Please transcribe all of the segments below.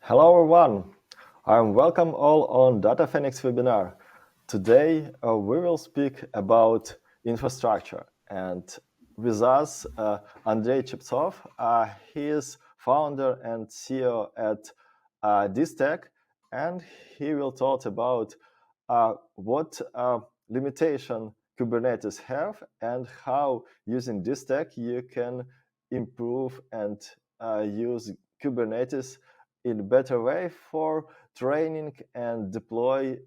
Hello everyone, I'm welcome all on Data Phoenix webinar. Today we will speak about infrastructure, and with us Andrey. He is founder and CEO at Dstack, and he will talk about what limitation Kubernetes have and how using Dstack you can improve and use Kubernetes in a better way for training and deploy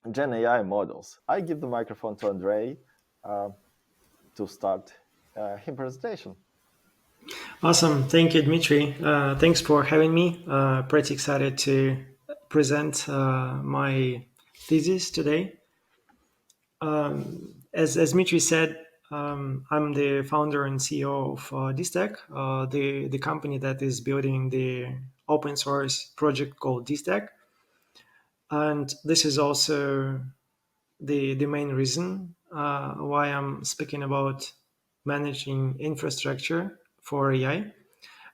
GenAI models. I give the microphone to Andrey to start his presentation. Awesome. Thank you, Dmitry. Thanks for having me. Pretty excited to present my thesis today. As Dmitry said, I'm the founder and CEO of Dstack, the company that is building the open source project called Dstack. And this is also the main reason why I'm speaking about managing infrastructure for AI.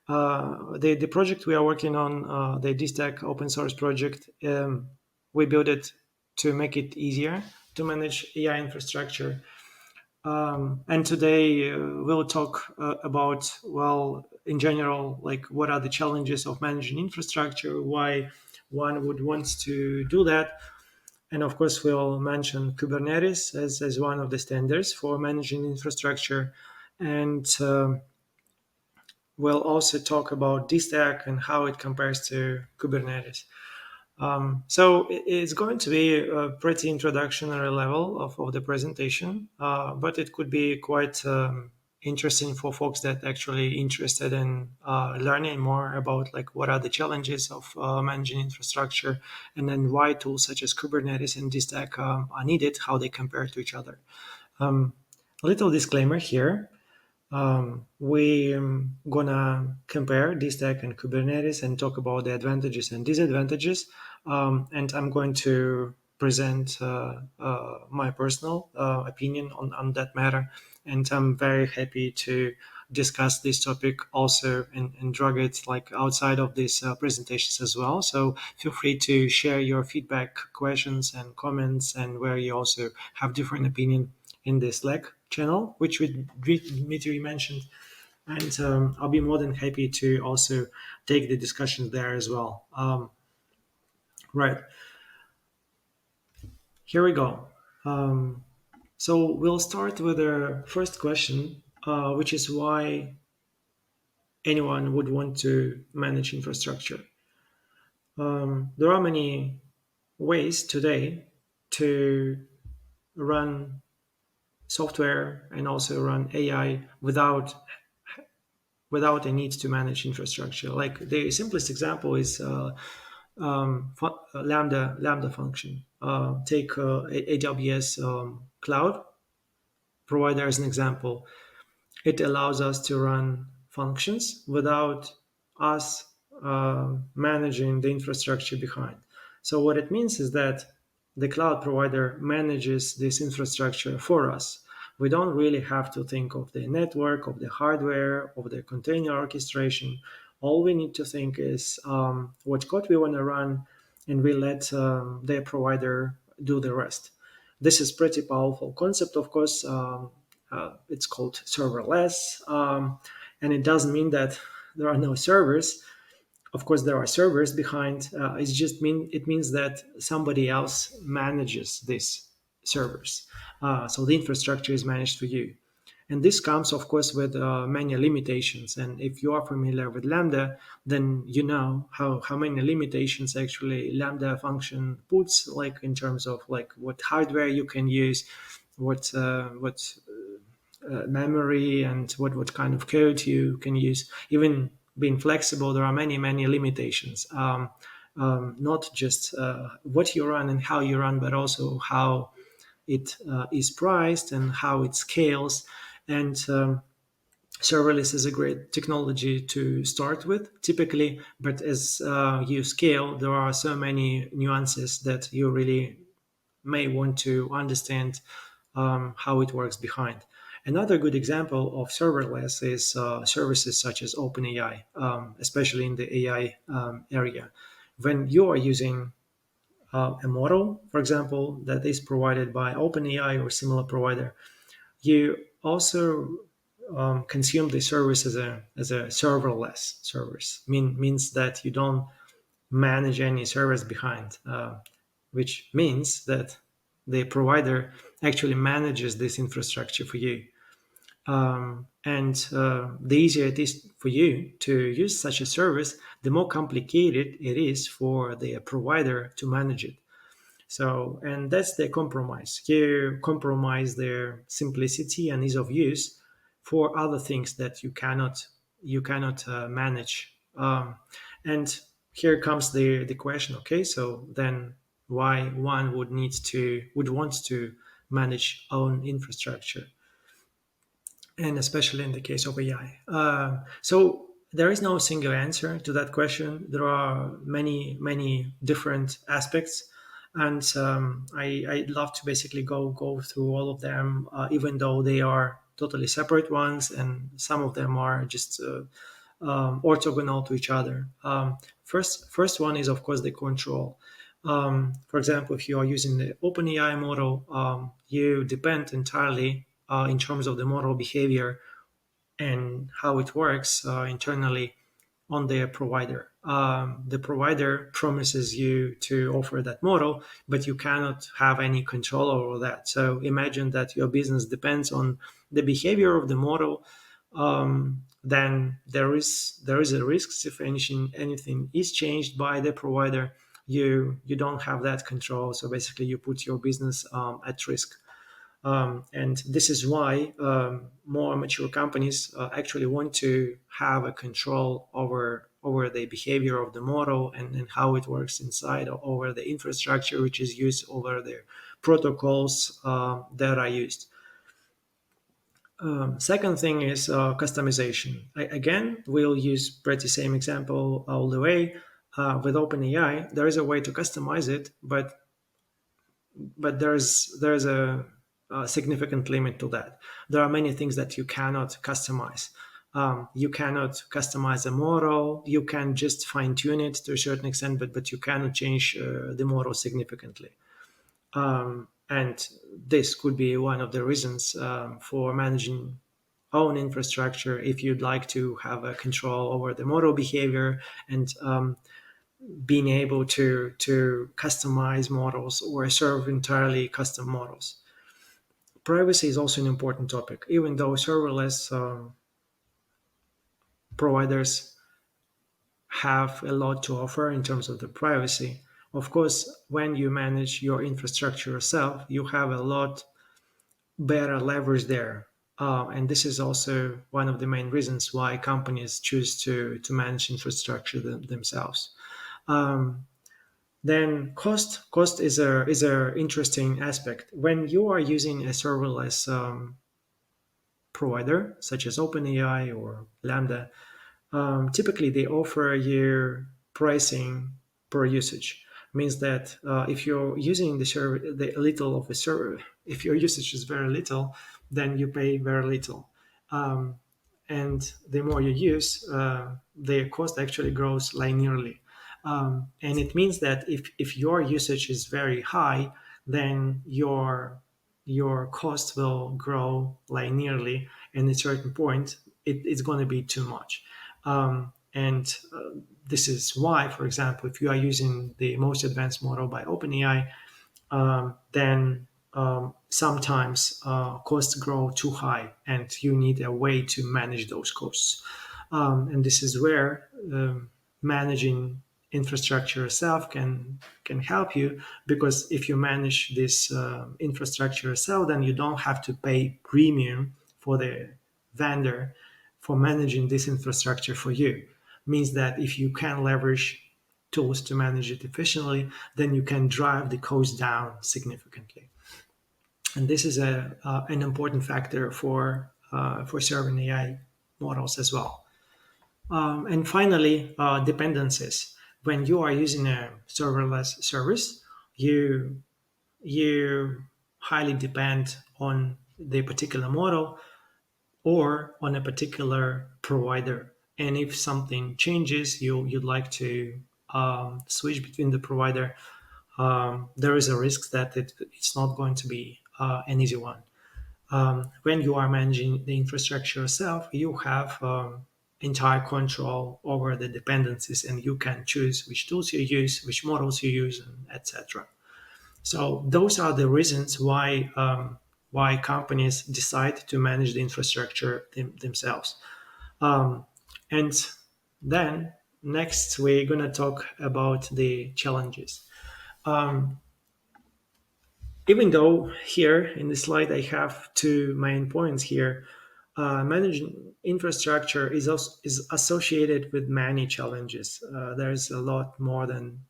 The project we are working on, the Dstack open source project, we built it to make it easier to manage AI infrastructure. And today we'll talk about, well, in general, like what are the challenges of managing infrastructure, why one would want to do that. And of course, we'll mention Kubernetes as one of the standards for managing infrastructure. And we'll also talk about Dstack and how it compares to Kubernetes. So it's going to be a pretty introductory level of the presentation, but it could be quite interesting for folks that actually interested in learning more about like what are the challenges of managing infrastructure, and then why tools such as Kubernetes and Dstack are needed, how they compare to each other. A little disclaimer here. We're gonna compare Dstack and Kubernetes and talk about the advantages and disadvantages. And I'm going to present my personal opinion on that matter. And I'm very happy to discuss this topic also and drag it like outside of these presentations as well. So feel free to share your feedback, questions, and comments, and where you also have different opinion in the Slack channel, which Dmitry mentioned. And I'll be more than happy to also take the discussion there as well. Right, here we go. So we'll start with the first question, which is why anyone would want to manage infrastructure. There are many ways today to run software and also run AI without a need to manage infrastructure. Like the simplest example is lambda function. Take AWS cloud provider as an example. It allows us to run functions without us managing the infrastructure behind. So what it means is that the cloud provider manages this infrastructure for us. We don't really have to think of the network, of the hardware, of the container orchestration. All we need to think is what code we want to run, and we let the provider do the rest. This is pretty powerful concept, of course. It's called serverless, and it doesn't mean that there are no servers. Of course, there are servers behind. It means that somebody else manages these servers. So the infrastructure is managed for you. And this comes, of course, with many limitations. And if you are familiar with Lambda, then you know how many limitations actually Lambda function puts, like in terms of like what hardware you can use, what memory, and what kind of code you can use. Even being flexible, there are many limitations. Not just what you run and how you run, but also how it is priced and how it scales. And serverless is a great technology to start with, typically, but as you scale, there are so many nuances that you really may want to understand how it works behind. Another good example of serverless is services such as OpenAI, especially in the AI area. When you are using a model, for example, that is provided by OpenAI or similar provider, you also consume the service as a serverless service. Means that you don't manage any service behind, which means that the provider actually manages this infrastructure for you. And the easier it is for you to use such a service, the more complicated it is for the provider to manage it. So, and that's the compromise. You compromise their simplicity and ease of use for other things that you cannot manage. And here comes the question. Okay, so then why one would want to manage own infrastructure, and especially in the case of AI. So there is no single answer to that question. There are many different aspects, and I'd love to basically go through all of them, even though they are totally separate ones, and some of them are just orthogonal to each other. First one is of course the control. For example, if you are using the OpenAI model, you depend entirely in terms of the model behavior and how it works internally on their provider. The provider promises you to offer that model, but you cannot have any control over that. So imagine that your business depends on the behavior of the model. Then there is a risk if anything is changed by the provider. You don't have that control. So basically, you put your business at risk. And this is why more mature companies actually want to have a control over the behavior of the model and how it works inside, or over the infrastructure which is used, over the protocols that are used. Second thing is customization. Again, we'll use pretty same example all the way. With OpenAI, there is a way to customize it, but there's a significant limit to that. There are many things that you cannot customize. You cannot customize a model. You can just fine tune it to a certain extent, but you cannot change the model significantly. And this could be one of the reasons for managing own infrastructure, if you'd like to have a control over the model behavior and being able to customize models or serve entirely custom models. Privacy is also an important topic, even though serverless providers have a lot to offer in terms of the privacy. Of course, when you manage your infrastructure yourself, you have a lot better leverage there. And this is also one of the main reasons why companies choose to manage infrastructure themselves. Then cost is a interesting aspect. When you are using a serverless provider such as OpenAI or Lambda, typically they offer you pricing per usage. Means that if you're using the server, the little of the server, if your usage is very little, then you pay very little. And the more you use, the cost actually grows linearly. And it means that if your usage is very high, then your cost will grow linearly, and at a certain point, it's going to be too much. And this is why, for example, if you are using the most advanced model by OpenAI, then sometimes costs grow too high, and you need a way to manage those costs. And this is where managing infrastructure yourself can help you, because if you manage this infrastructure yourself, then you don't have to pay premium for the vendor for managing this infrastructure for you. Means that if you can leverage tools to manage it efficiently, then you can drive the cost down significantly. And this is an important factor for serving AI models as well. And finally, dependencies. When you are using a serverless service, you highly depend on the particular model. or on a particular provider. And if something changes, you'd like to switch between the provider, there is a risk that it's not going to be an easy one. When you are managing the infrastructure yourself, you have entire control over the dependencies, and you can choose which tools you use, which models you use, and etc. So those are the reasons why companies decide to manage the infrastructure themselves. And then next we're gonna talk about the challenges. Even though here in the slide I have two main points here, managing infrastructure is associated with many challenges. There's a lot more than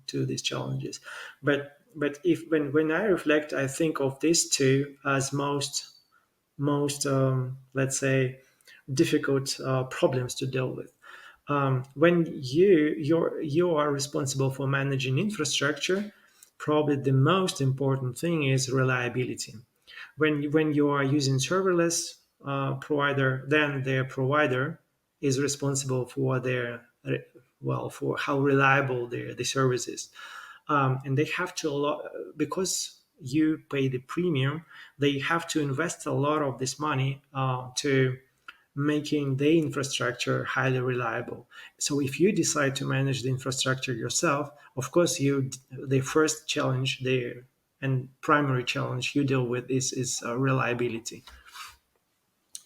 to these challenges, but if when I reflect, I think of these two as most let's say difficult problems to deal with. When you are responsible for managing infrastructure, probably the most important thing is reliability. When you are using serverless provider, then their provider is responsible for their for how reliable the service is, and they have to because you pay the premium. They have to invest a lot of this money to making the infrastructure highly reliable. So if you decide to manage the infrastructure yourself, of course, the first challenge there and primary challenge you deal with is reliability.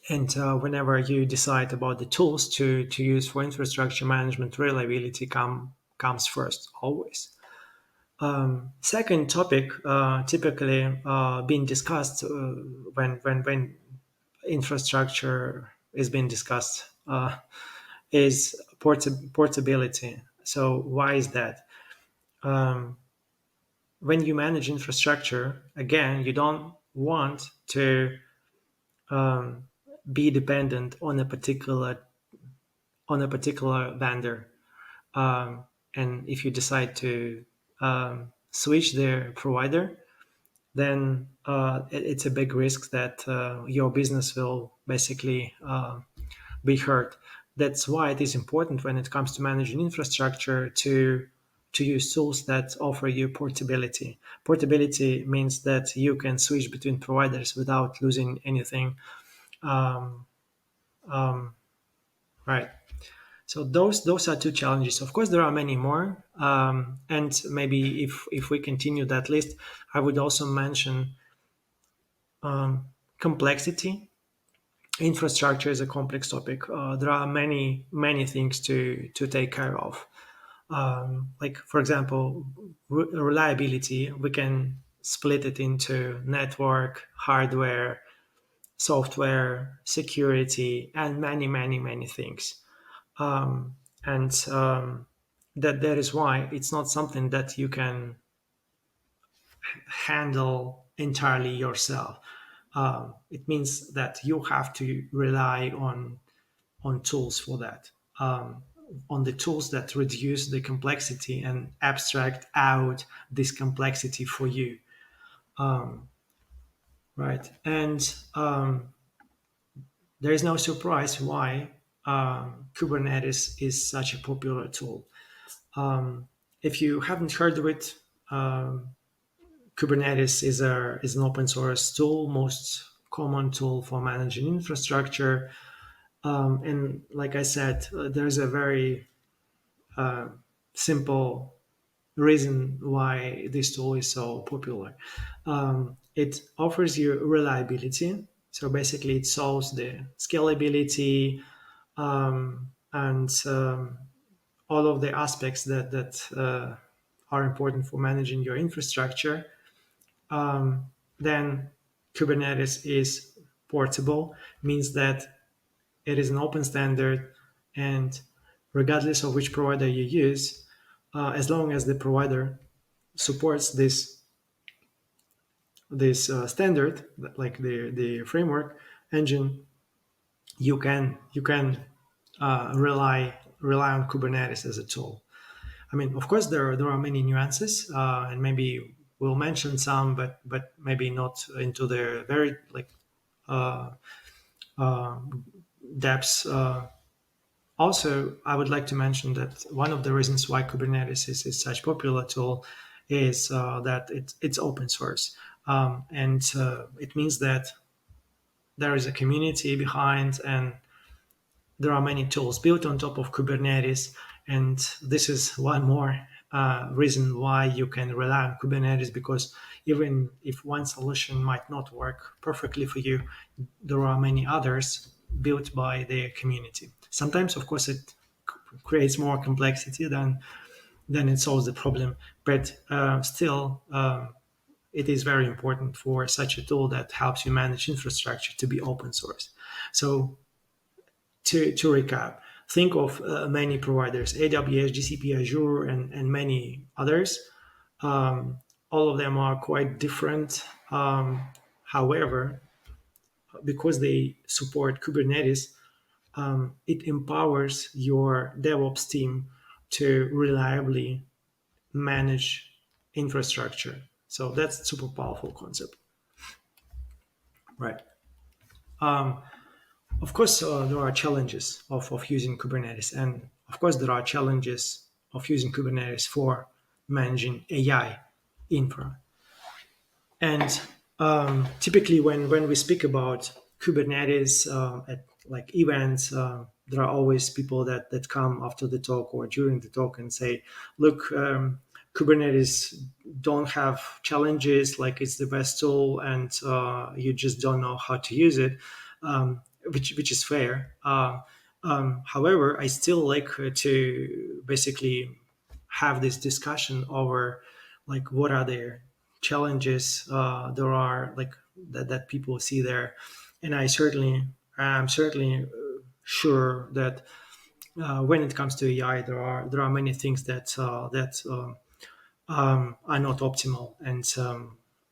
And whenever you decide about the tools to use for infrastructure management, reliability comes first, always. Second topic typically being discussed when infrastructure is being discussed is portability. So why is that? When you manage infrastructure, again, you don't want to be dependent on a particular vendor. And if you decide to switch their provider, then it's a big risk that your business will basically be hurt. That's why it is important when it comes to managing infrastructure to use tools that offer you portability. Portability means that you can switch between providers without losing anything. Right. So those are two challenges. Of course, there are many more, and maybe if we continue that list, I would also mention complexity. Infrastructure is a complex topic. There are many things to take care of. Like for example, reliability. We can split it into network, hardware, software, security, and many things. And that is why it's not something that you can handle entirely yourself. It means that you have to rely on tools for that, on the tools that reduce the complexity and abstract out this complexity for you. Right. And there is no surprise why Kubernetes is such a popular tool. If you haven't heard of it, Kubernetes is an open source tool, most common tool for managing infrastructure. And like I said, there's a very simple reason why this tool is so popular. It offers you reliability. So basically, it solves the scalability and all of the aspects that are important for managing your infrastructure. Then Kubernetes is portable, means that it is an open standard, and regardless of which provider you use, as long as the provider supports this standard, like the framework engine, you can rely on Kubernetes as a tool. I mean, of course, there are many nuances, and maybe we'll mention some, but maybe not into the very uh, depths. Also, I would like to mention that one of the reasons why Kubernetes is such popular tool is that it's open source, and it means that there is a community behind, and there are many tools built on top of Kubernetes. And this is one more reason why you can rely on Kubernetes, because even if one solution might not work perfectly for you, there are many others built by the community. Sometimes, of course, it creates more complexity than it solves the problem, but still, it is very important for such a tool that helps you manage infrastructure to be open source. So to recap, think of many providers: AWS, GCP, Azure, and many others. All of them are quite different. However, because they support Kubernetes, it empowers your DevOps team to reliably manage infrastructure. So that's a super powerful concept, right? Um, of course, there are challenges of using Kubernetes, and of course, there are challenges of using Kubernetes for managing AI infra. And typically, when we speak about Kubernetes at like events, there are always people that come after the talk or during the talk and say, "Look, Kubernetes don't have challenges. Like it's the best tool, and you just don't know how to use it," which is fair. However, I still like to basically have this discussion over like what are their challenges there are like that people see there, and I'm certainly sure that when it comes to AI, there are many things that are not optimal, and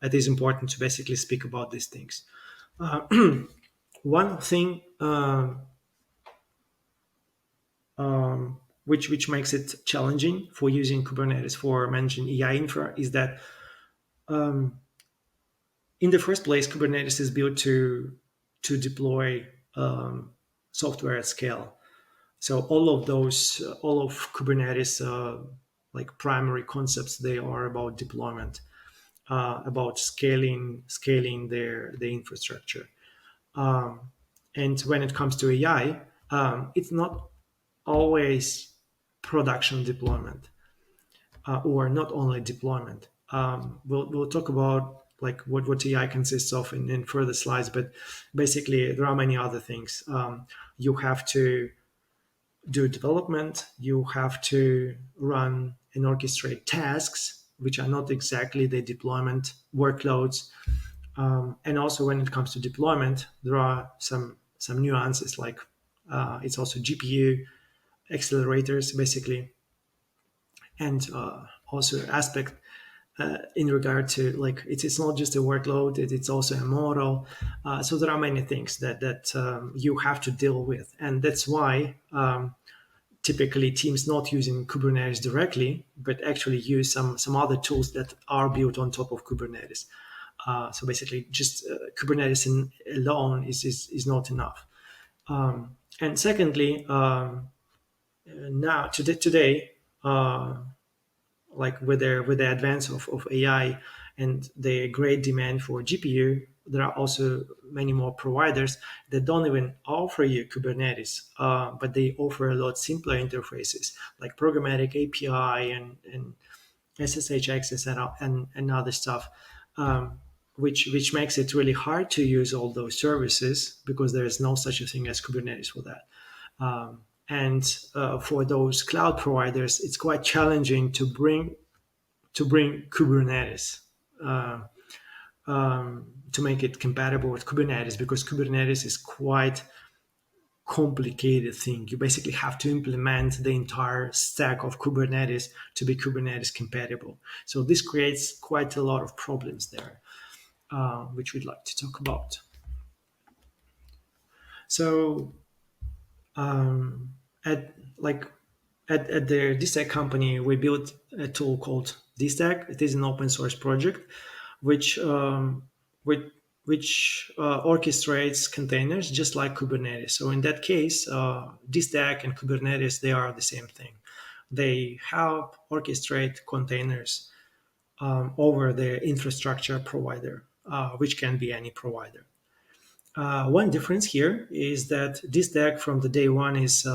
it is important to basically speak about these things. One thing which makes it challenging for using Kubernetes for managing AI infra is that in the first place, Kubernetes is built to deploy software at scale. So all of Kubernetes like primary concepts, they are about deployment, about scaling the infrastructure. And when it comes to AI, it's not always production deployment, or not only deployment. We'll talk about like what AI consists of in further slides, but basically there are many other things. You have to do development, you have to run and orchestrate tasks, which are not exactly the deployment workloads. And also when it comes to deployment, there are some nuances like it's also GPU accelerators basically, and also aspect in regard to like it's not just a workload, it's also a model. So there are many things that you have to deal with, and that's why typically teams not using Kubernetes directly, but actually use some other tools that are built on top of Kubernetes. So basically, just Kubernetes alone is not enough. And secondly, now today, like with the advance of AI and the great demand for GPU, there are also many more providers that don't even offer you Kubernetes, but they offer a lot simpler interfaces like programmatic API and SSH access and other stuff, which makes it really hard to use all those services because there is no such a thing as Kubernetes for that. And for those cloud providers, it's quite challenging to bring Kubernetes to make it compatible with Kubernetes, because Kubernetes is quite complicated thing. You basically have to implement the entire stack of Kubernetes to be Kubernetes compatible. So this creates quite a lot of problems there, which we'd like to talk about. So at like at the Dstack company, we built a tool called Dstack. It is an open source project, which orchestrates containers just like Kubernetes. So in that case, Dstack and Kubernetes, they are the same thing. They help orchestrate containers over the infrastructure provider, which can be any provider. One difference here is that this stack from the day one is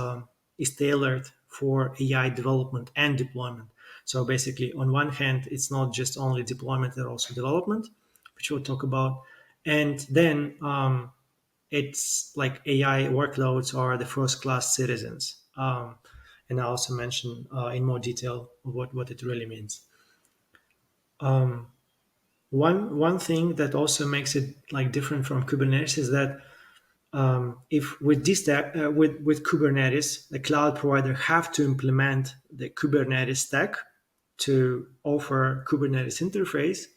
tailored for AI development and deployment. So basically, on one hand, it's not just only deployment, but also development, which we'll talk about. And then it's like AI workloads are the first class citizens. And I also mention in more detail what it really means. One thing that also makes it like different from Kubernetes is that if with this step with Kubernetes, the cloud provider have to implement the Kubernetes stack to offer Kubernetes interface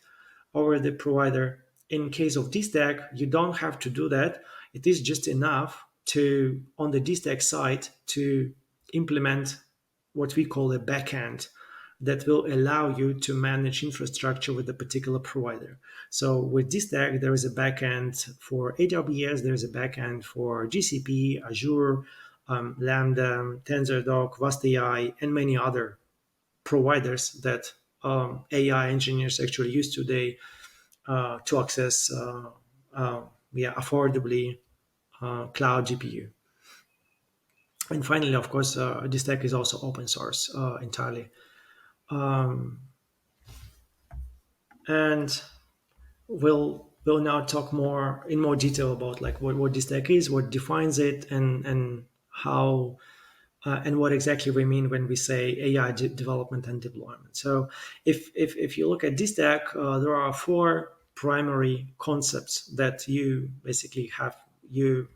over the provider. In case of Dstack, you don't have to do that. It is just enough to on the Dstack side to implement what we call a backend that will allow you to manage infrastructure with a particular provider. So with Dstack, there is a backend for AWS, there is a backend for GCP, Azure, Lambda, TensorDoc, VastAI, and many other providers that AI engineers actually use today to access affordably cloud GPU. And finally, of course, this tech is also open source entirely. And we'll now talk more in more detail about like what this tech is, what defines it, and how and what exactly we mean when we say AI development and deployment. So if you look at this stack, there are four primary concepts that you basically have you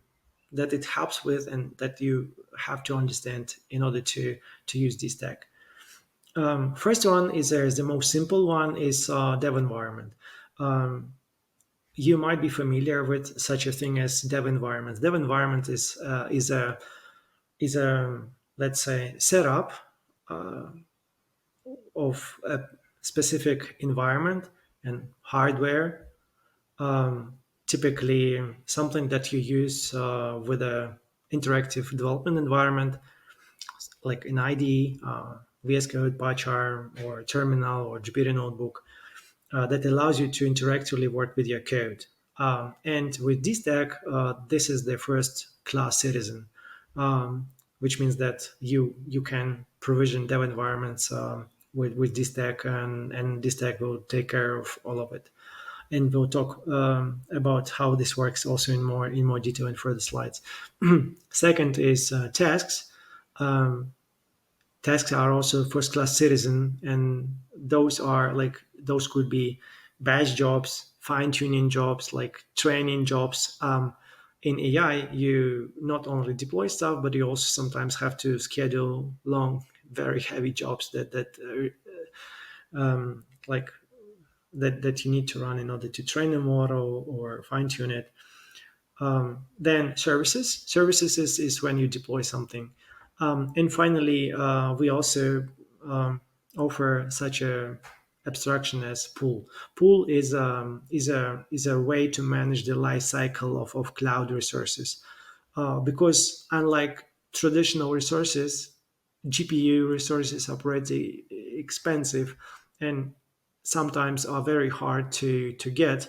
that it helps with and that you have to understand in order to use this stack. First one is the most simple one is dev environment. You might be familiar with such a thing as dev environment. Dev environment is a let's say setup of a specific environment and hardware, typically something that you use with a interactive development environment like an IDE, VS Code, PyCharm, or Terminal, or Jupyter Notebook that allows you to interactively work with your code. And with Dstack, this is the first class citizen, which means that you can provision dev environments with Dstack, and Dstack will take care of all of it. And we'll talk about how this works also in more detail in further slides. Second is tasks. Tasks are also first class citizen, and those could be batch jobs, fine tuning jobs, like training jobs. In AI, you not only deploy stuff, but you also sometimes have to schedule long, very heavy jobs that you need to run in order to train a model or fine tune it. Then services is when you deploy something. And finally, we also offer such a abstraction as pool. Pool is a way to manage the life cycle of cloud resources, because unlike traditional resources, GPU resources are pretty expensive and sometimes are very hard to get.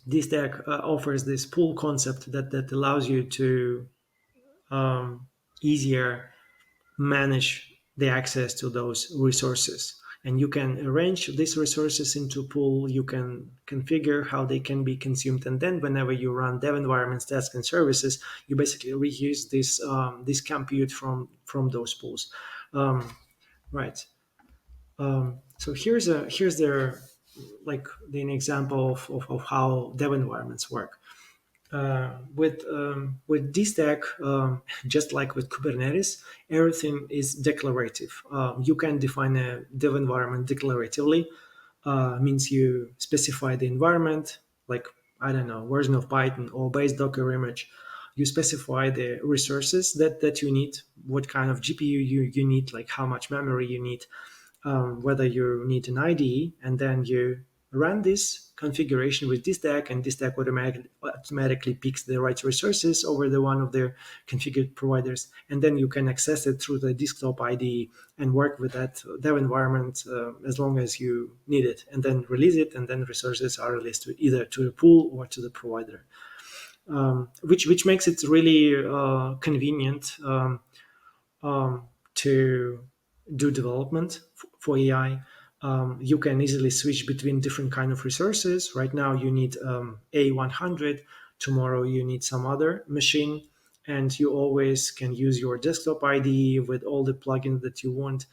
This stack offers this pool concept that allows you to easier manage the access to those resources. And you can arrange these resources into pool. You can configure how they can be consumed, and then whenever you run dev environments, tasks, and services, you basically reuse this compute from those pools. Right. So here's an example of how dev environments work. With Dstack, just like with Kubernetes, everything is declarative. You can define a dev environment declaratively. Means you specify the environment, like I don't know, version of Python or base Docker image. You specify the resources that you need, what kind of GPU you need, like how much memory you need, whether you need an IDE, and then you run this configuration with Dstack, and Dstack automatically picks the right resources over the one of their configured providers, and then you can access it through the desktop IDE and work with that dev environment as long as you need it, and then release it, and then resources are released to either to the pool or to the provider, which makes it really convenient to do development for AI. You can easily switch between different kind of resources. Right now you need A100, tomorrow you need some other machine, and you always can use your desktop IDE with all the plugins that you want,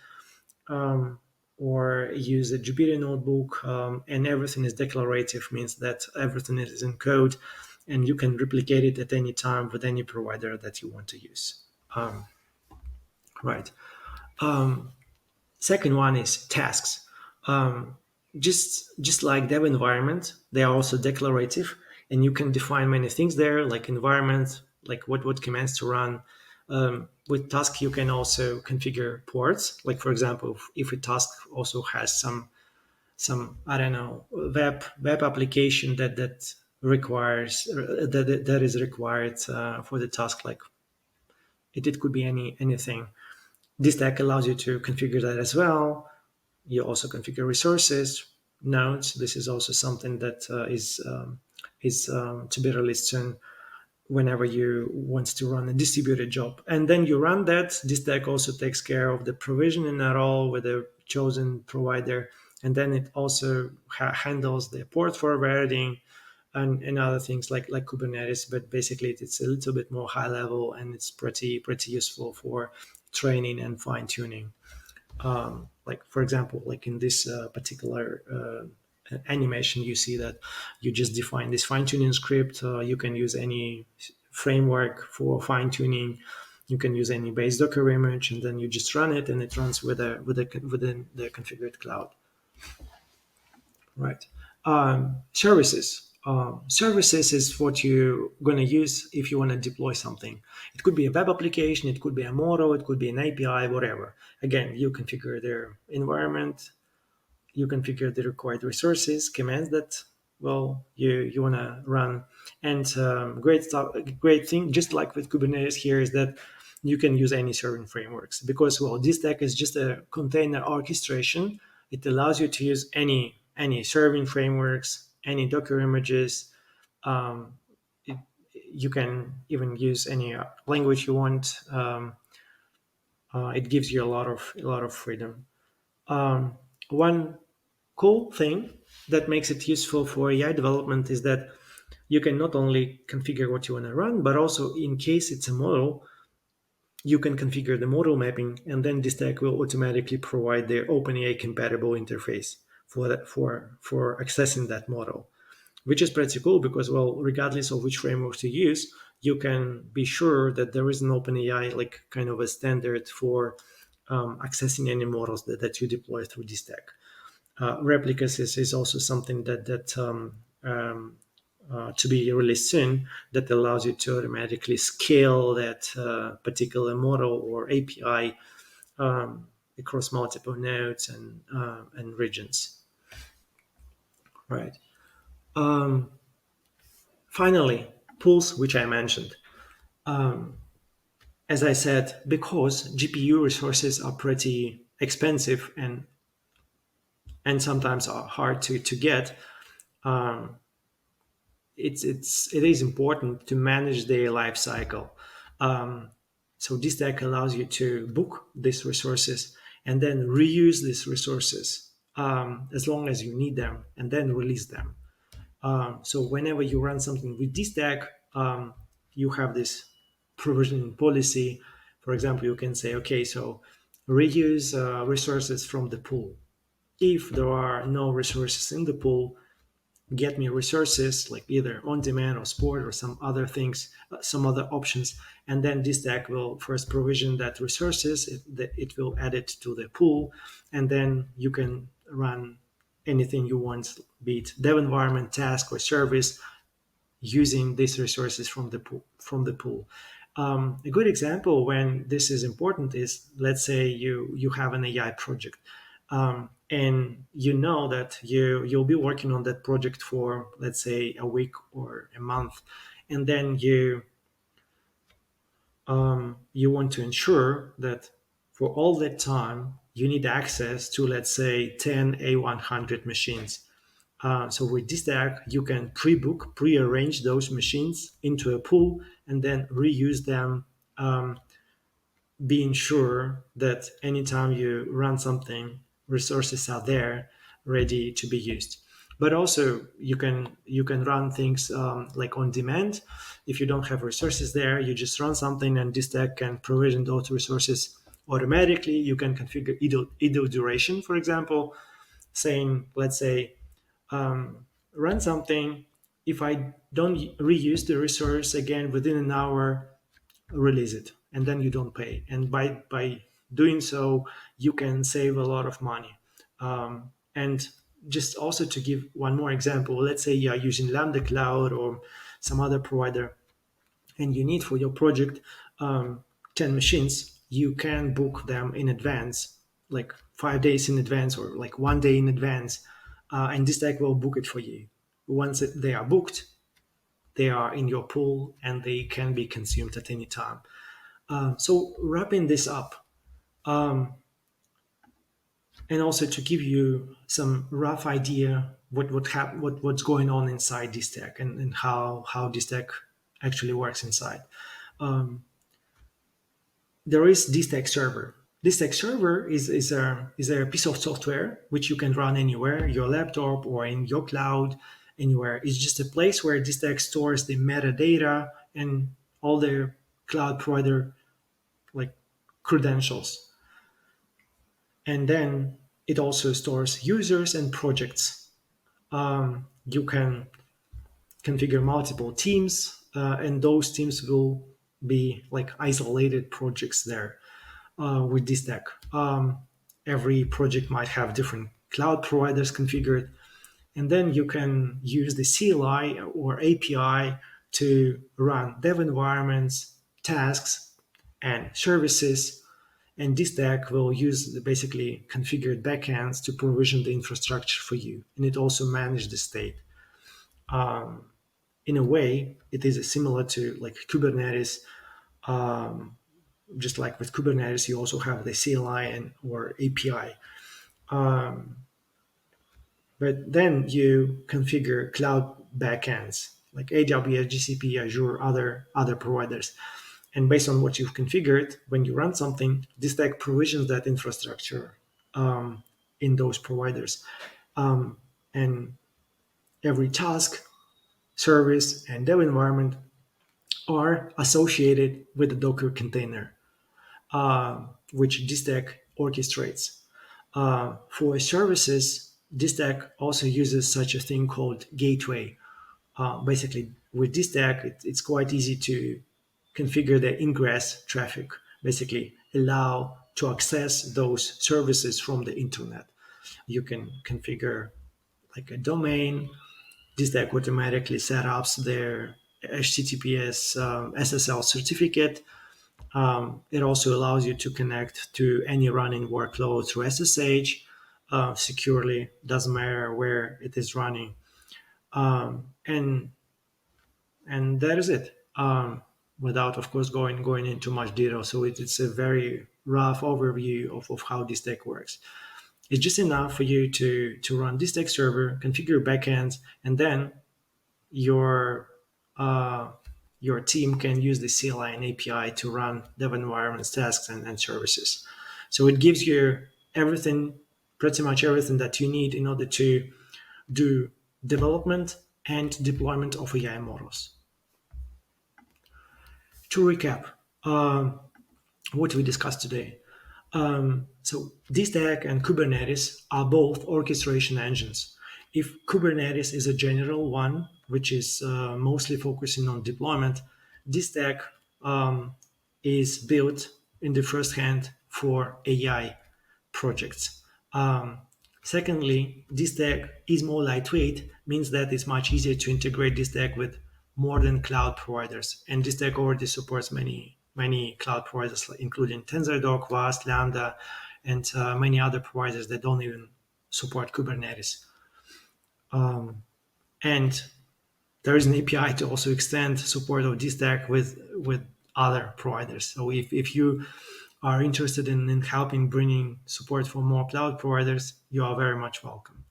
or use a Jupyter notebook, and everything is declarative, means that everything is in code, and you can replicate it at any time with any provider that you want to use. Right. Second one is tasks. Um, just like dev environment, they are also declarative, and you can define many things there, like environment, like what commands to run. With task, you can also configure ports. Like for example, if a task also has some I don't know web application that requires that is required for the task, like it could be anything. This deck allows you to configure that as well. You also configure resources, nodes. This is also something that is to be released soon whenever you want to run a distributed job. And then you run that. This deck also takes care of the provisioning at all with a chosen provider. And then it also handles the port forwarding and other things like Kubernetes. But basically, it's a little bit more high level, and it's pretty useful for training and fine tuning. Like for example, like in this particular animation, you see that you just define this fine tuning script. You can use any framework for fine tuning. You can use any base Docker image, and then you just run it, and it runs within the configured cloud. Right. Services. Services is what you're going to use if you want to deploy something. It could be a web application, it could be a model, it could be an API, whatever. Again, you configure their environment, you configure the required resources, commands that you want to run, and great thing, just like with Kubernetes here, is that you can use any serving frameworks, because this stack is just a container orchestration. It allows you to use any serving frameworks, any Docker images. Um, it, you can even use any language you want. It gives you a lot of freedom. One cool thing that makes it useful for AI development is that you can not only configure what you want to run, but also in case it's a model, you can configure the model mapping, and then this stack will automatically provide the OpenAI compatible interface for that for accessing that model, which is pretty cool because, regardless of which framework to use, you can be sure that there is an OpenAI like kind of a standard for accessing any models that you deploy through this stack. Replicas is also something that to be released soon, that allows you to automatically scale that particular model or API across multiple nodes and regions. Right. Finally, pools, which I mentioned. As I said, because GPU resources are pretty expensive and sometimes are hard to get, it is important to manage their life cycle. So this deck allows you to book these resources and then reuse these resources as long as you need them, and then release them. So whenever you run something with this deck, you have this provisioning policy. For example, you can say, okay, so reuse resources from the pool. If there are no resources in the pool, get me resources like either on demand or sport or some other things, some other options. And then this deck will first provision that resources, it will add it to the pool, and then you can run anything you want, be it dev environment, task, or service, using these resources from the pool. A good example when this is important is, let's say you have an AI project. and you know that you'll be working on that project for, let's say, a week or a month, and then you want to ensure that for all that time you need access to, let's say, 10 A100 machines. So with Dstack, you can pre-book, pre-arrange those machines into a pool and then reuse them, being sure that anytime you run something, resources are there ready to be used. But also you can run things like on demand. If you don't have resources there, you just run something and this tag can provision those resources automatically. You can configure idle duration, for example, saying, let's say, run something. If I don't reuse the resource again within an hour, release it, and then you don't pay. And by doing so, you can save a lot of money. And just also to give one more example, let's say you are using Lambda Cloud or some other provider, and you need for your project 10 machines. You can book them in advance, like 5 days in advance or like one day in advance, and this tag will book it for you. Once they are booked, they are in your pool and they can be consumed at any time. So wrapping this up, and also to give you some rough idea what's going on inside this tech, and how this tech actually works inside. There is this tech server. This tech server is a piece of software which you can run anywhere, your laptop or in your cloud, anywhere. It's just a place where this tech stores the metadata and all the cloud provider like credentials. And then it also stores users and projects. You can configure multiple teams, and those teams will be like isolated projects there with this tech. Every project might have different cloud providers configured, and then you can use the CLI or API to run dev environments, tasks, and services. And this stack will use the basically configured backends to provision the infrastructure for you. And it also manages the state. In a way, it is similar to like Kubernetes. Just like with Kubernetes, you also have the CLI and or API. But then you configure cloud backends like AWS, GCP, Azure, other providers. And based on what you've configured, when you run something, this stack provisions that infrastructure in those providers. And every task, service, and dev environment are associated with the Docker container, which this stack orchestrates. For services, this stack also uses such a thing called gateway. Basically, with this stack, it's quite easy to configure the ingress traffic, basically allow to access those services from the internet. You can configure like a domain. This stack automatically set up their HTTPS SSL certificate. It also allows you to connect to any running workload through SSH securely. Doesn't matter where it is running, and that is it. Without, of course, going into much detail. So it's a very rough overview of how this tech works. It's just enough for you to run this tech server, configure backends, and then your your team can use the CLI and API to run dev environments, tasks, and services. So it gives you everything, pretty much everything that you need in order to do development and deployment of AI models. To recap, what we discussed today. So Dstack and Kubernetes are both orchestration engines. If Kubernetes is a general one, which is mostly focusing on deployment, Dstack is built in the first hand for AI projects. Secondly, this stack is more lightweight, means that it's much easier to integrate this stack with modern cloud providers. And this stack already supports many cloud providers, including TensorFlow, Vast, Lambda, and many other providers that don't even support Kubernetes. And there is an API to also extend support of Dstack with other providers. So if you are interested in helping bringing support for more cloud providers, you are very much welcome.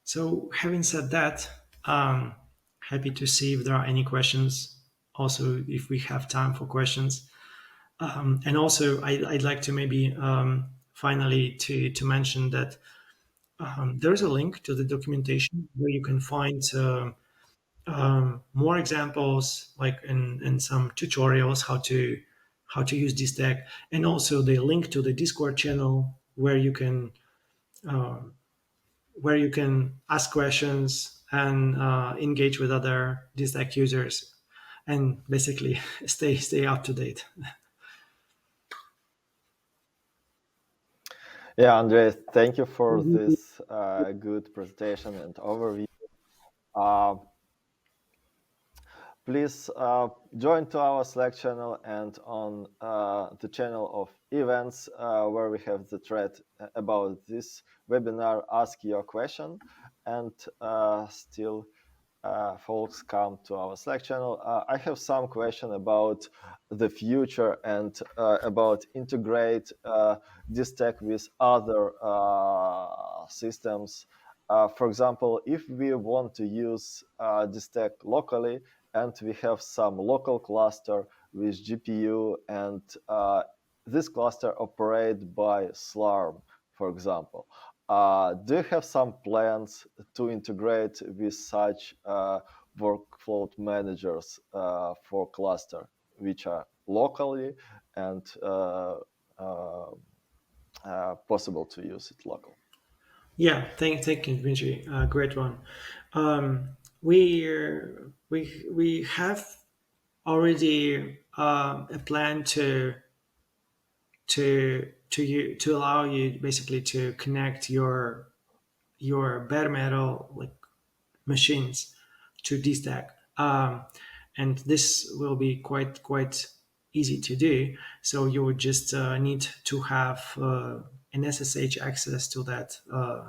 So having said that, happy to see if there are any questions. Also, if we have time for questions, and also I'd like to maybe finally to mention that there's a link to the documentation where you can find more examples, like in some tutorials how to use this deck, and also the link to the Discord channel where you can ask questions and engage with other Dstack users, and basically stay up to date. Yeah, Andrey, thank you for this good presentation and overview. Uh, Please join to our Slack channel and on the channel of events where we have the thread about this webinar. Ask your question, and still folks come to our Slack channel. I have some question about the future and about integrate this tech with other systems. For example, if we want to use this tech locally and we have some local cluster with GPU and this cluster operate by Slurm, for example. Do you have some plans to integrate with such workflow managers for cluster, which are locally and possible to use it local? Yeah, thank you, Dmitry. Great one. We have already a plan to allow you basically to connect your bare metal like machines to Dstack, and this will be quite easy to do. So you would just need to have an SSH access to that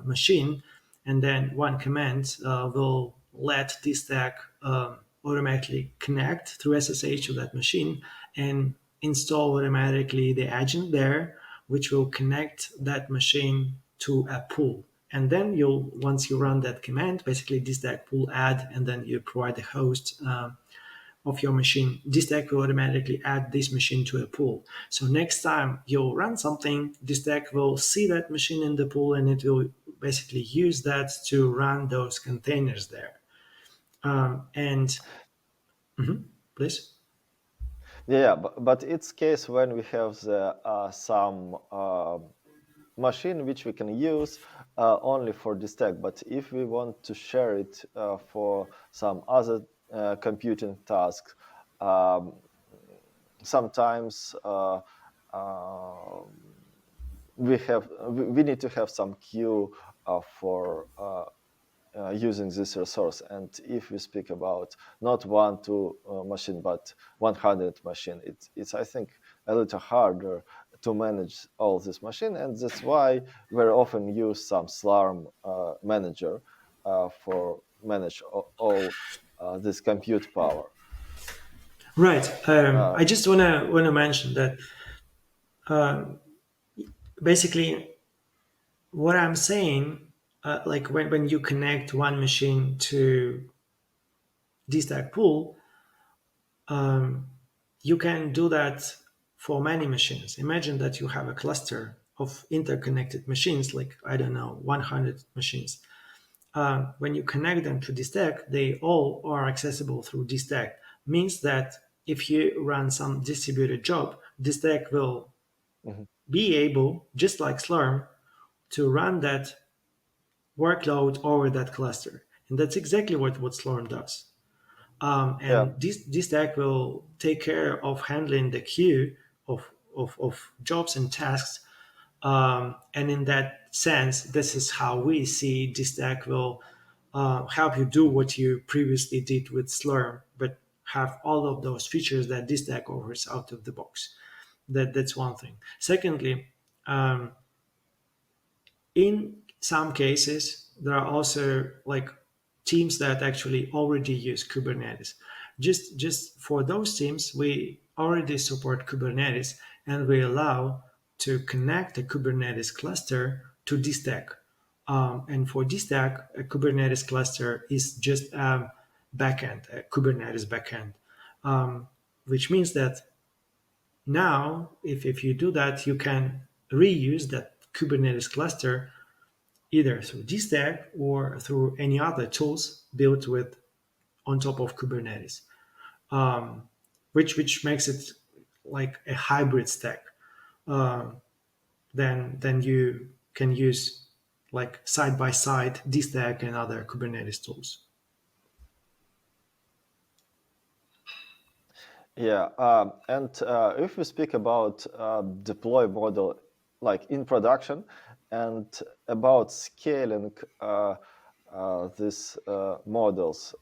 machine, and then one command will let Dstack automatically connect through SSH to that machine and install automatically the agent there, which will connect that machine to a pool. And then you'll once you run that command, basically Dstack pool add, and then you provide the host of your machine. Dstack will automatically add this machine to a pool. So next time you'll run something, Dstack will see that machine in the pool, and it will basically use that to run those containers there. And please. Yeah, but it's case when we have the some machine which we can use only for this tag. But if we want to share it for some other computing tasks, um, sometimes we need to have some queue for using this resource. And if we speak about not one two machine but 100 machine, it's I think a little harder to manage all this machine, and that's why very often use some Slurm manager for manage all this compute power. Right. Uh, I just wanna mention that basically what I'm saying, like when you connect one machine to Dstack pool, you can do that for many machines. Imagine that you have a cluster of interconnected machines, like I don't know, 100 machines. When you connect them to Dstack, they all are accessible through Dstack. Means that if you run some distributed job, Dstack will mhm. be able, just like Slurm, to run that workload over that cluster. And that's exactly what Slurm does. Yeah, And this stack will take care of handling the queue of jobs and tasks. And in that sense, this is how we see this stack will help you do what you previously did with Slurm, but have all of those features that this stack offers out of the box. That's one thing. Secondly, In some cases, there are also like teams that actually already use Kubernetes. Just for those teams, we already support Kubernetes, and we allow to connect a Kubernetes cluster to Dstack. And for Dstack, a Kubernetes cluster is just a backend, a Kubernetes backend, which means that now, if you do that, you can reuse that Kubernetes cluster either through Dstack or through any other tools built with on top of Kubernetes, which makes it like a hybrid stack. Then you can use like side by side Dstack and other Kubernetes tools. Yeah, and if we speak about deploy model like in production and about scaling these models,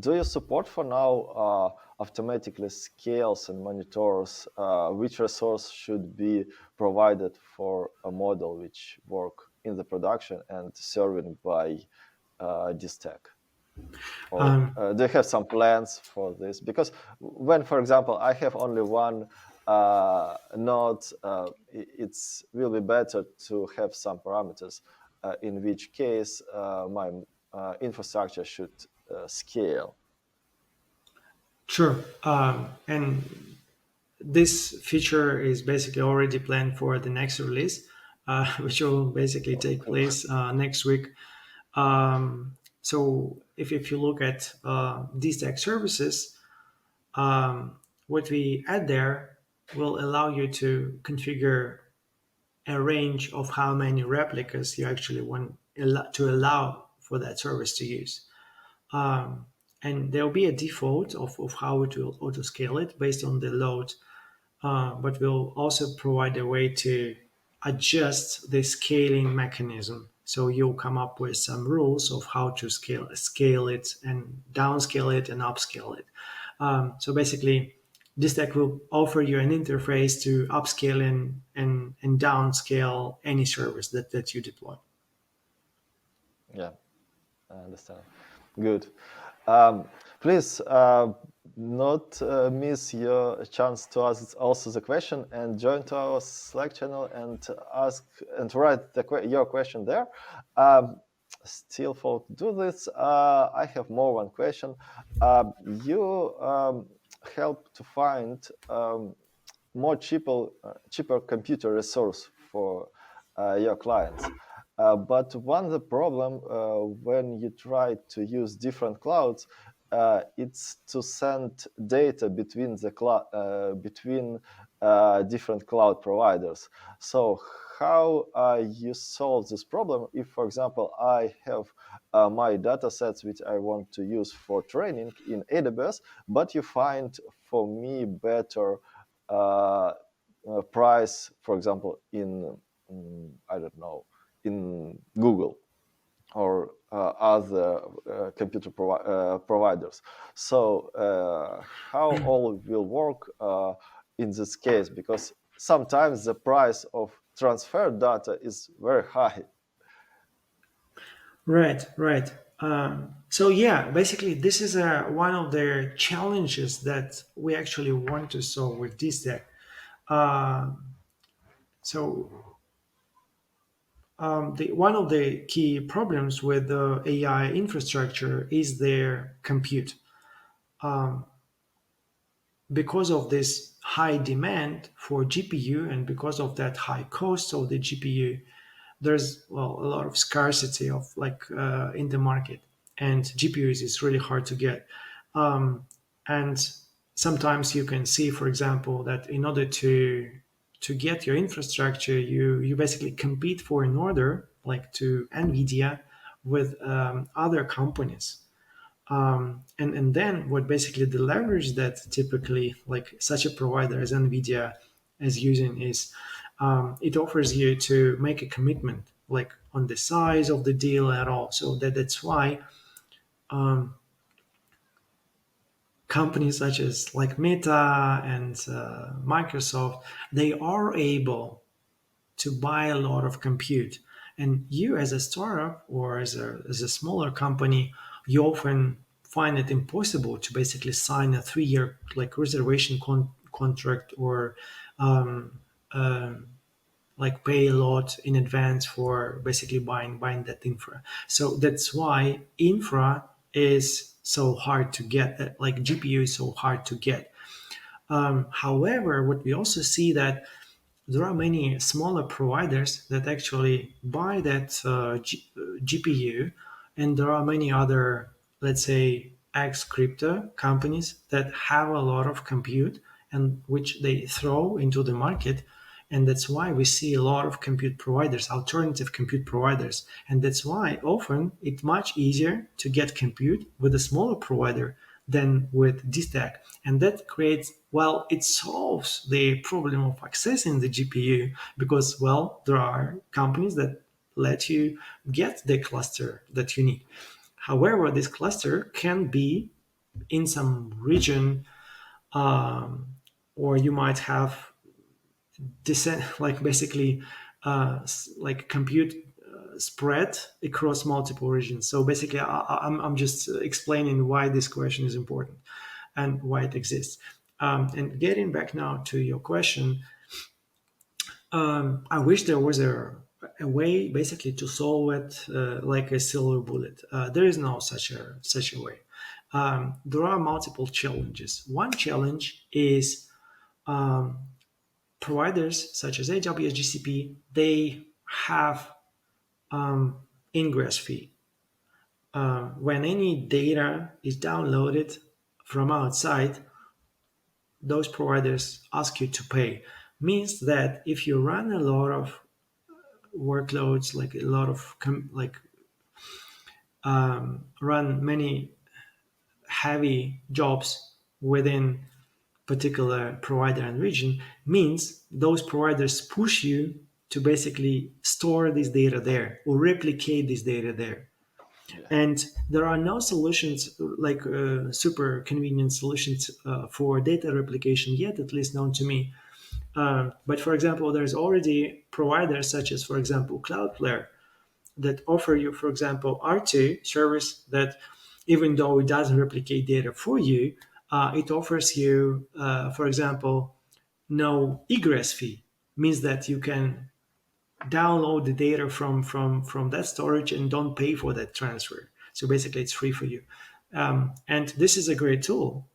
do you support for now automatically scales and monitors which resource should be provided for a model which work in the production and serving by this tech? Or Um, do you have some plans for this? Because when, for example, I have only one node, it's will be better to have some parameters, in which case my infrastructure should scale. sure. And this feature is basically already planned for the next release, which will basically take place next week. So if you look at these tech services, what we add there will allow you to configure a range of how many replicas you actually want to allow for that service to use. And there will be a default of how it will auto scale it based on the load, but we'll also provide a way to adjust the scaling mechanism. So you'll come up with some rules of how to scale it and downscale it and upscale it. So basically, this tech will offer you an interface to upscale and downscale any service that you deploy. Yeah, I understand. Good. Please not miss your chance to ask also the question and join to our Slack channel and ask and write your question there. Still, for do this, I have more one question. You help to find more cheaper computer resource for your clients. But one the problem when you try to use different clouds, it's to send data between the between different cloud providers. So how you solve this problem if, for example, I have my data sets which I want to use for training in AWS, but you find for me better uh, price, for example, in I don't know, in Google or other computer providers. So how all will work in this case? Because sometimes the price of transfer data is very high. Right, right. So yeah, basically, this is one of the challenges that we actually want to solve with this tech. Uh, so one of the key problems with the AI infrastructure is their compute. Because of this high demand for GPU and because of that high cost of the GPU, there's a lot of scarcity of in the market, and GPUs is really hard to get. And sometimes you can see, for example, that in order to get your infrastructure, you basically compete for an order, like to NVIDIA, with other companies. And then what basically the leverage that typically like such a provider as NVIDIA is using is it offers you to make a commitment like on the size of the deal at all. So that's why companies such as like Meta and Microsoft, they are able to buy a lot of compute. And you, as a startup or as a smaller company, you often find it impossible to basically sign a 3-year like reservation contract or like pay a lot in advance for basically buying that infra. So that's why infra is so hard to get. Like GPU is so hard to get. However, what we also see that there are many smaller providers that actually buy that GPU, and there are many other, let's say, ex crypto companies that have a lot of compute and which they throw into the market. And that's why we see a lot of compute providers, alternative compute providers. And that's why often it's much easier to get compute with a smaller provider than with Dstack. And that creates, well, it solves the problem of accessing the GPU because, well, there are companies that let you get the cluster that you need. However, this cluster can be in some region, or you might have like basically like compute spread across multiple regions. So basically, I'm just explaining why this question is important and why it exists. And getting back now to your question, I wish there was a way basically to solve it like a silver bullet. There is no such a way. There are multiple challenges. One challenge is providers such as AWS, GCP, they have ingress fee. When any data is downloaded from outside, those providers ask you to pay. Means that if you run a lot of workloads, like a lot of run many heavy jobs within particular provider and region, means those providers push you to basically store this data there or replicate this data there. Yeah. And there are no solutions like super convenient solutions for data replication yet, at least known to me. But for example, there's already providers such as, for example, Cloudflare that offer you, for example, R2 service that even though it doesn't replicate data for you, it offers you, for example, no egress fee. Means that you can download the data from that storage and don't pay for that transfer. So basically, it's free for you. And this is a great tool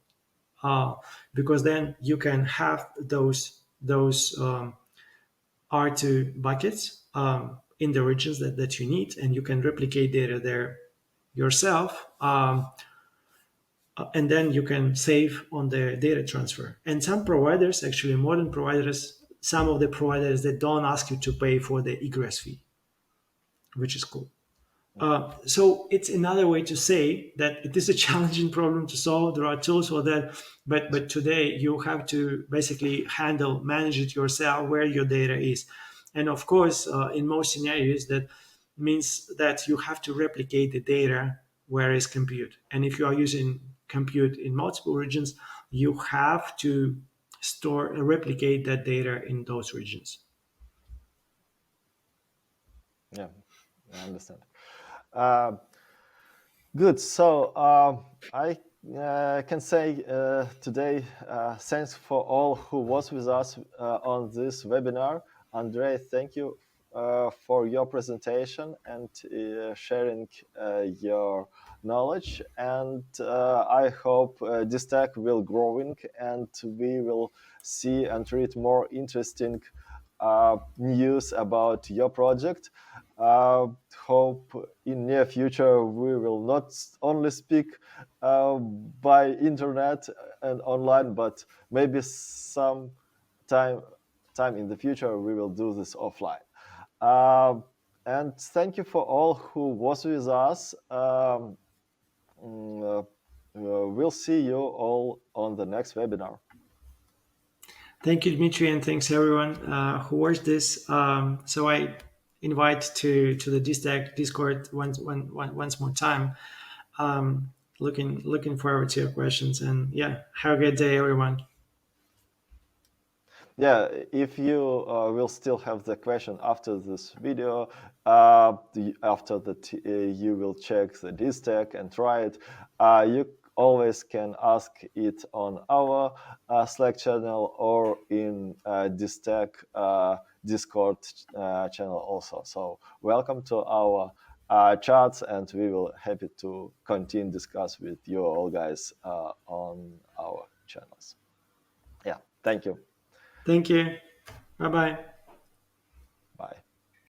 because then you can have those R2 buckets in the regions that you need, and you can replicate data there yourself. And then you can save on the data transfer. And some providers, actually modern providers, some of the providers that don't ask you to pay for the egress fee, which is cool. So it's another way to say that it is a challenging problem to solve. There are tools for that, but today you have to basically manage it yourself where your data is. And of course, in most scenarios, that means that you have to replicate the data where is compute. And if you are using compute in multiple regions, you have to replicate that data in those regions. Yeah, I understand. Good. So I can say today, thanks for all who was with us on this webinar. Andrey, thank you for your presentation and sharing your knowledge. And I hope Dstack will growing and we will see and read more interesting news about your project. Hope in near future we will not only speak by internet and online, but maybe some time in the future we will do this offline. And thank you for all who was with us. We'll see you all on the next webinar. Thank you, Dmitry, and thanks everyone who watched this. So I invite to the Dstack Discord once more time. Looking forward to your questions, and yeah, have a good day, everyone. Yeah, if you will still have the question after this video, after that you will check the Dstack and try it, you always can ask it on our Slack channel or in Dstack Discord channel also. So welcome to our chats, and we will happy to continue discuss with you all guys on our channels. Yeah, thank you. Thank you. Bye bye.